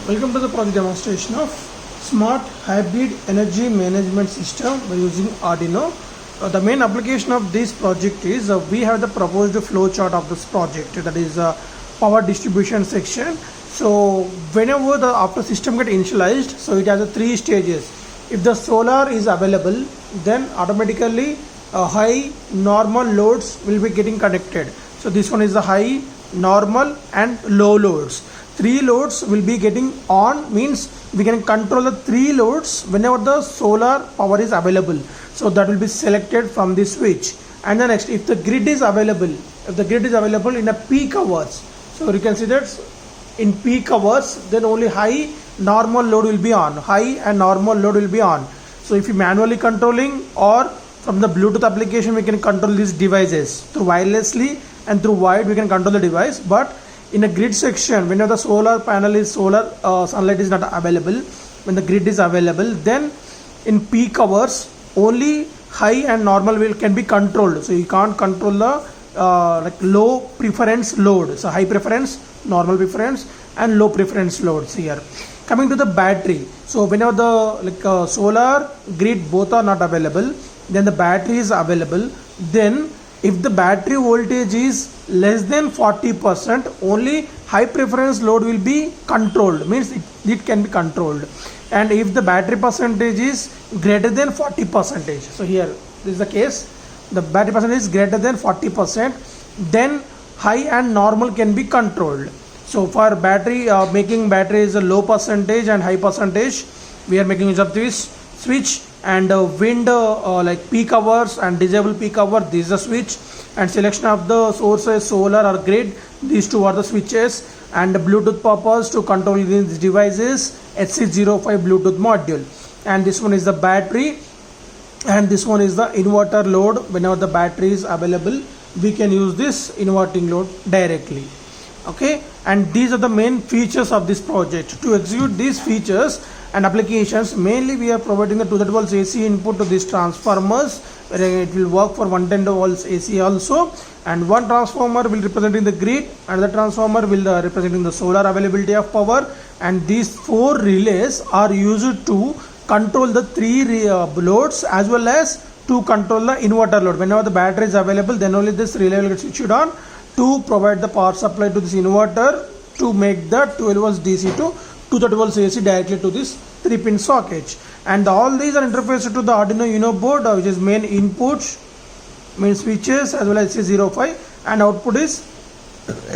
Welcome to the project demonstration of Smart Hybrid Energy Management System by using Arduino. The main application of this project is we have the proposed flow chart of this project, that is power distribution section. So whenever the after system get initialized, so it has a 3 stages. If the solar is available, then automatically high normal loads will be getting connected. So this one is the high, normal and low loads. 3 loads will be getting on, means we can control the 3 loads whenever the solar power is available. So that will be selected from the switch. And the next, if the grid is available, in a peak hours, so you can see that in peak hours, then only high normal load will be on, high and normal load will be on. So if you manually controlling or from the Bluetooth application, we can control these devices through wirelessly and through wired we can control the device. But in a grid section, whenever the solar panel is sunlight is not available, when the grid is available, then in peak hours only high and normal can be controlled. So you can't control the like low preference load. So high preference, normal preference and low preference loads here. Coming to the battery, so whenever the solar grid both are not available, then the battery is available. Then if the battery voltage is less than 40%, only high preference load will be controlled, means it can be controlled. And if the battery percentage is greater than 40%, so here this is the case, the battery percentage is greater than 40%, then high and normal can be controlled. So for battery, making battery is a low percentage and high percentage, we are making use of this switch. And wind like peak hours and disable peak hour, this is the switch. And selection of the sources, solar or grid, these two are the switches. And the Bluetooth purpose to control these devices, HVS-2768 Bluetooth module. And this one is the battery, and this one is the inverter load. Whenever the battery is available, we can use this inverting load directly. Okay, and these are the main features of this project. To execute these features and applications, mainly we are providing the 230 volts AC input to these transformers, where it will work for 110 volts AC also, and one transformer will representing the grid, another transformer will representing the solar availability of power, and these 4 relays are used to control the 3 loads as well as to control the inverter load. Whenever the battery is available, then only this relay will get switched on to provide the power supply to this inverter to make the 12 volts DC to 230 volts AC directly to this 3-pin socket. And all these are interfaced to the Arduino Uno board, which is main inputs, main switches as well as HVS-05, and output is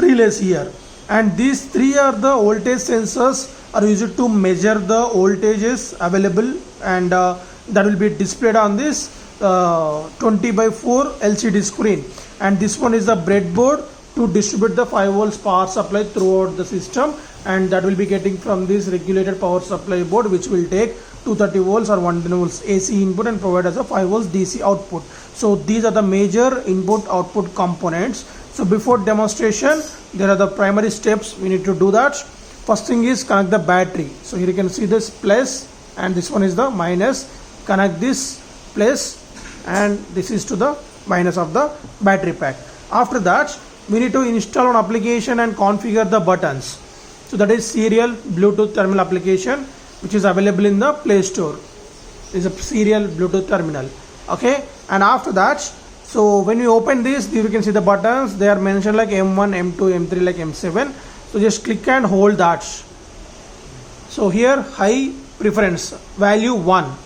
relays here. And these 3 are the voltage sensors are used to measure the voltages available, and that will be displayed on this 20x4 LCD screen. And this one is the breadboard to distribute the 5 volts power supply throughout the system, and that will be getting from this regulated power supply board, which will take 230 volts or 110 volts AC input and provide as a 5 volts DC output. So these are the major input output components. So before demonstration, there are the primary steps we need to do that. First thing is connect the battery. So here you can see this plus and this one is the minus. Connect this plus and this is to the minus of the battery pack. After that, we need to install an application and configure the buttons. So that is serial Bluetooth terminal application, which is available in the Play Store. This is a serial Bluetooth terminal. Okay, and after that, so when you open this, you can see the buttons. They are mentioned like M1, M2, M3, like M7. So just click and hold that. So here high preference value 1,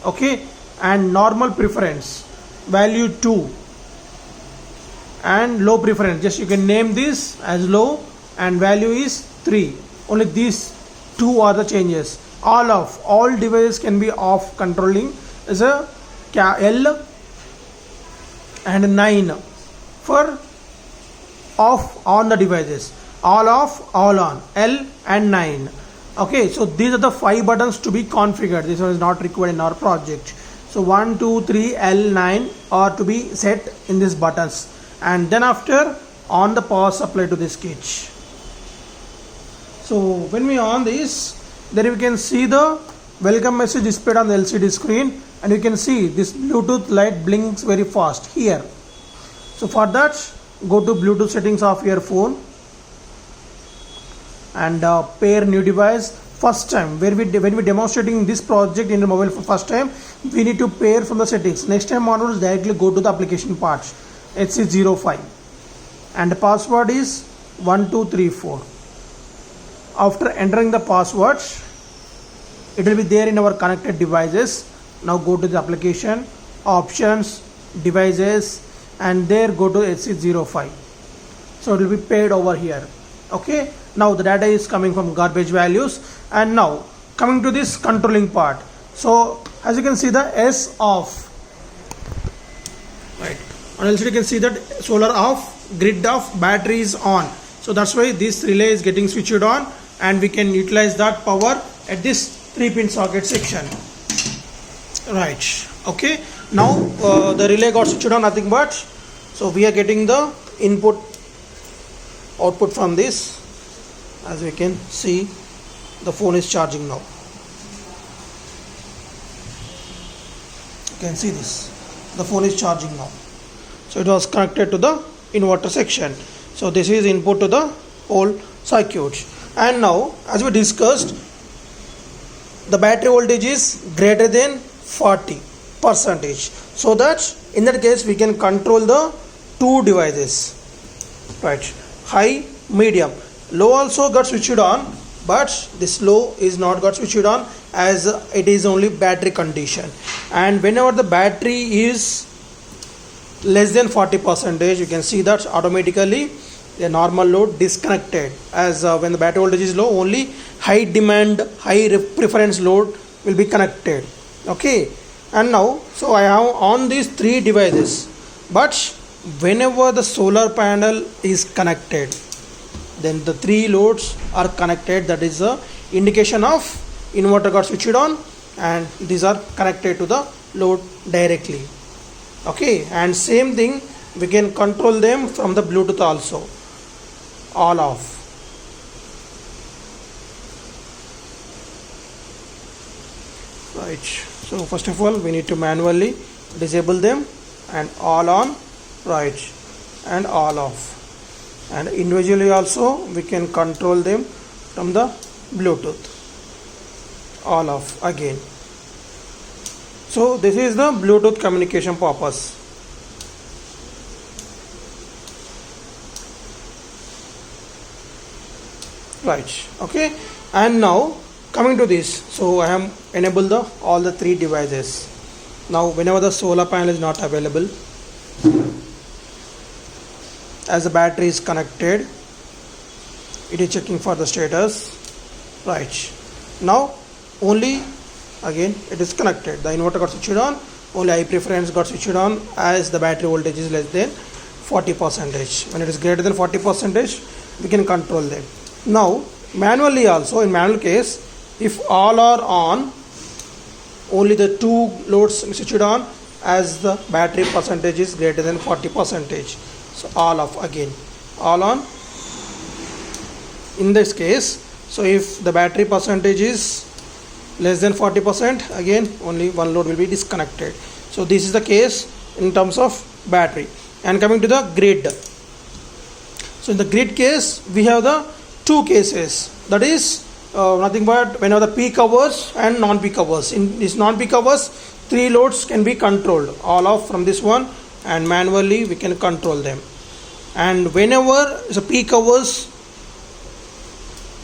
okay, and normal preference value 2, and low preference, just you can name this as low, and value is 3. Only these 2 are the changes. All devices can be off. Controlling is a L and 9 for off on the devices. All off, all on, L and 9. Okay, so these are the 5 buttons to be configured. This one is not required in our project. So 1, 2, 3, L, 9 are to be set in these buttons, and then after on the power supply to this switch. So when we on this, then you can see the welcome message displayed on the LCD screen, and you can see this Bluetooth light blinks very fast here. So for that, go to Bluetooth settings of your phone and pair new device. first time, when we demonstrating this project in the mobile for first time, we need to pair from the settings. Next time onwards, directly go to the application part, HVS-2768, and the password is 1234. After entering the password, it will be there in our connected devices. Now go to the application, options, devices, and there go to HVS-05. So it will be paired over here. Okay, now the data is coming from garbage values. And now coming to this controlling part. So as you can see, the S off, right, and also you can see that solar off, grid off, battery is on. So that's why this relay is getting switched on, and we can utilize that power at this 3-pin socket section. Right, okay, now the relay got switched on, nothing but, so we are getting the output from this. As we can see, the phone is charging now. You can see this, the phone is charging now. So it was connected to the inverter section. So this is input to the whole circuit. And now, as we discussed, the battery voltage is greater than 40%, so that in that case we can control the two devices, right? High, medium. Low also got switched on, but this low is not got switched on, as it is only battery condition. And whenever the battery is less than 40%, you can see that automatically the normal load disconnected, as when the battery voltage is low, only high demand, high preference load will be connected. Okay, and now, so I have on these 3 devices, but whenever the solar panel is connected, then the 3 loads are connected. That is the indication of inverter got switched on, and these are connected to the load directly. Okay, and same thing, we can control them from the Bluetooth also. All off. Right, so first of all we need to manually disable them, and all on, right, and all off. And individually also we can control them from the Bluetooth. All off again. So this is the Bluetooth communication purpose. Right, okay, and now coming to this, so I have enabled all the 3 devices. Now whenever the solar panel is not available, as the battery is connected, it is checking for the status. Right, now only again it is connected, the inverter got switched on, only high preference got switched on, as the battery voltage is less than 40%. When it is greater than 40%, we can control them. Now manually also, in manual case, if all are on, only the 2 loads switched on, as the battery percentage is greater than 40%. So all off again, all on in this case. So if the battery percentage is less than 40%, again only 1 load will be disconnected. So this is the case in terms of battery. And coming to the grid, so in the grid case we have the 2 cases, that is nothing but whenever the peak hours and non-peak hours. In this non-peak hours, 3 loads can be controlled, all off from this one, and manually we can control them. And whenever the peak hours,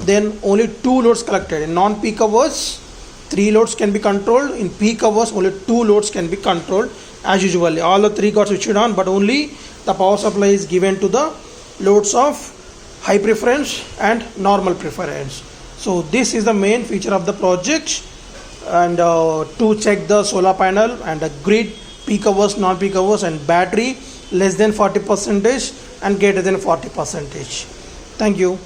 then only 2 loads collected. In non-peak hours, 3 loads can be controlled. In peak hours, only 2 loads can be controlled. As usually, all the 3 got switched on, but only the power supply is given to the loads of high preference and normal preference. So this is the main feature of the project, and to check the solar panel and the grid, peak hours, non-peak hours, and battery less than 40% and greater than 40%. Thank you.